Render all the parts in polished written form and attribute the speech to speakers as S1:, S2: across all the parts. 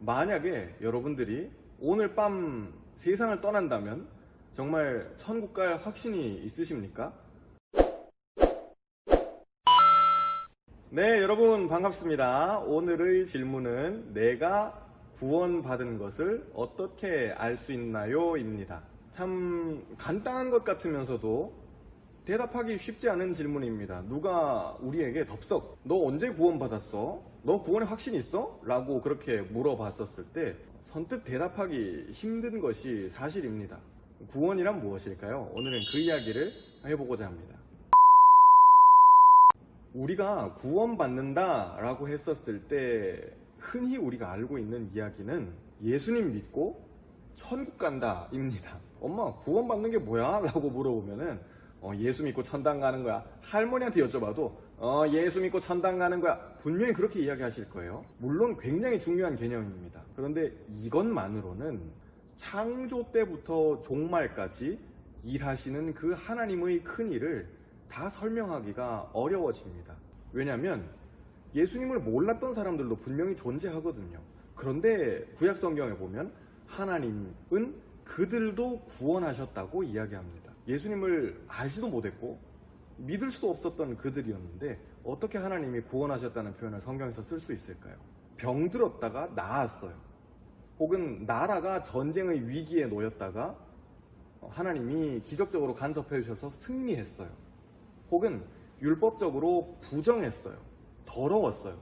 S1: 만약에 여러분들이 오늘 밤 세상을 떠난다면 정말 천국 갈 확신이 있으십니까? 네, 여러분 반갑습니다. 오늘의 질문은 내가 구원받은 것을 어떻게 알 수 있나요? 입니다. 참 간단한 것 같으면서도 대답하기 쉽지 않은 질문입니다. 누가 우리에게 덥석 너 언제 구원받았어? 너 구원에 확신 있어? 라고 그렇게 물어봤었을 때 선뜻 대답하기 힘든 것이 사실입니다. 구원이란 무엇일까요? 오늘은 그 이야기를 해보고자 합니다. 우리가 구원받는다 라고 했었을 때 흔히 우리가 알고 있는 이야기는 예수님 믿고 천국 간다 입니다. 엄마 구원받는 게 뭐야? 라고 물어보면은 예수 믿고 천당 가는 거야. 할머니한테 여쭤봐도 예수 믿고 천당 가는 거야. 분명히 그렇게 이야기하실 거예요. 물론 굉장히 중요한 개념입니다. 그런데 이것만으로는 창조 때부터 종말까지 일하시는 그 하나님의 큰 일을 다 설명하기가 어려워집니다. 왜냐하면 예수님을 몰랐던 사람들도 분명히 존재하거든요. 그런데 구약 성경에 보면 하나님은 그들도 구원하셨다고 이야기합니다. 예수님을 알지도 못했고 믿을 수도 없었던 그들이었는데 어떻게 하나님이 구원하셨다는 표현을 성경에서 쓸 수 있을까요? 병들었다가 나았어요. 혹은 나라가 전쟁의 위기에 놓였다가 하나님이 기적적으로 간섭해 주셔서 승리했어요. 혹은 율법적으로 부정했어요. 더러웠어요.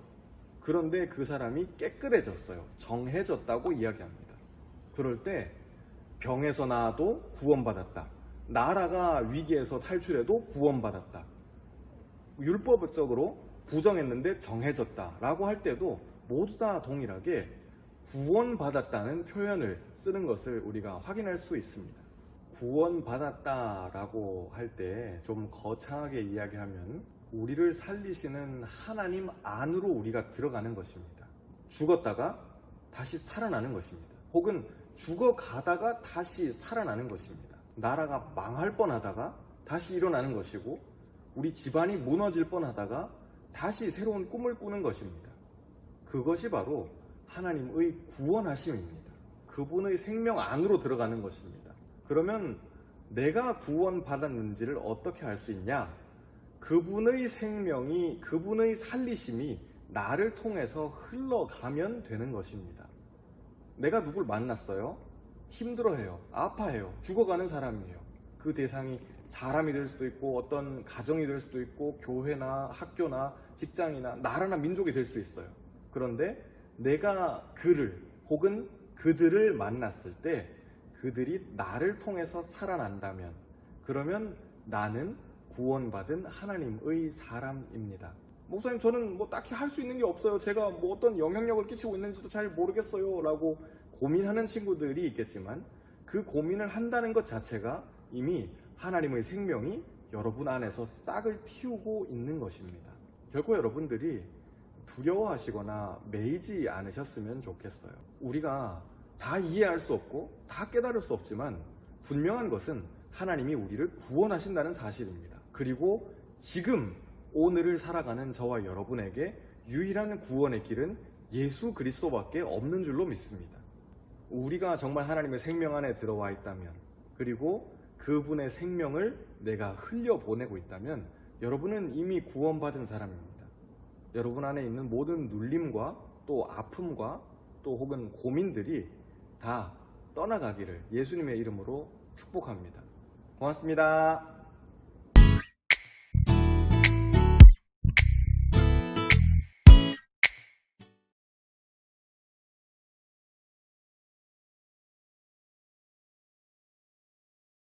S1: 그런데 그 사람이 깨끗해졌어요. 정해졌다고 이야기합니다. 그럴 때 병에서 나아도 구원받았다. 나라가 위기에서 탈출해도 구원받았다. 율법적으로 부정했는데 정해졌다 라고 할 때도 모두 다 동일하게 구원받았다는 표현을 쓰는 것을 우리가 확인할 수 있습니다. 구원받았다 라고 할 때 좀 거창하게 이야기하면 우리를 살리시는 하나님 안으로 우리가 들어가는 것입니다. 죽었다가 다시 살아나는 것입니다. 혹은 죽어가다가 다시 살아나는 것입니다. 나라가 망할 뻔하다가 다시 일어나는 것이고 우리 집안이 무너질 뻔하다가 다시 새로운 꿈을 꾸는 것입니다. 그것이 바로 하나님의 구원하심입니다. 그분의 생명 안으로 들어가는 것입니다. 그러면 내가 구원받았는지를 어떻게 알 수 있냐? 그분의 생명이, 그분의 살리심이 나를 통해서 흘러가면 되는 것입니다. 내가 누굴 만났어요? 힘들어해요. 아파해요. 죽어가는 사람이에요. 그 대상이 사람이 될 수도 있고 어떤 가정이 될 수도 있고 교회나 학교나 직장이나 나라나 민족이 될 수 있어요. 그런데 내가 그를 혹은 그들을 만났을 때 그들이 나를 통해서 살아난다면 그러면 나는 구원받은 하나님의 사람입니다. 목사님 저는 딱히 할 수 있는 게 없어요. 제가 어떤 영향력을 끼치고 있는지도 잘 모르겠어요 라고 고민하는 친구들이 있겠지만 그 고민을 한다는 것 자체가 이미 하나님의 생명이 여러분 안에서 싹을 틔우고 있는 것입니다. 결코 여러분들이 두려워하시거나 매이지 않으셨으면 좋겠어요. 우리가 다 이해할 수 없고 다 깨달을 수 없지만 분명한 것은 하나님이 우리를 구원하신다는 사실입니다. 그리고 지금 오늘을 살아가는 저와 여러분에게 유일한 구원의 길은 예수 그리스도밖에 없는 줄로 믿습니다. 우리가 정말 하나님의 생명 안에 들어와 있다면 그리고 그분의 생명을 내가 흘려보내고 있다면 여러분은 이미 구원받은 사람입니다. 여러분 안에 있는 모든 눌림과 또 아픔과 또 혹은 고민들이 다 떠나가기를 예수님의 이름으로 축복합니다. 고맙습니다.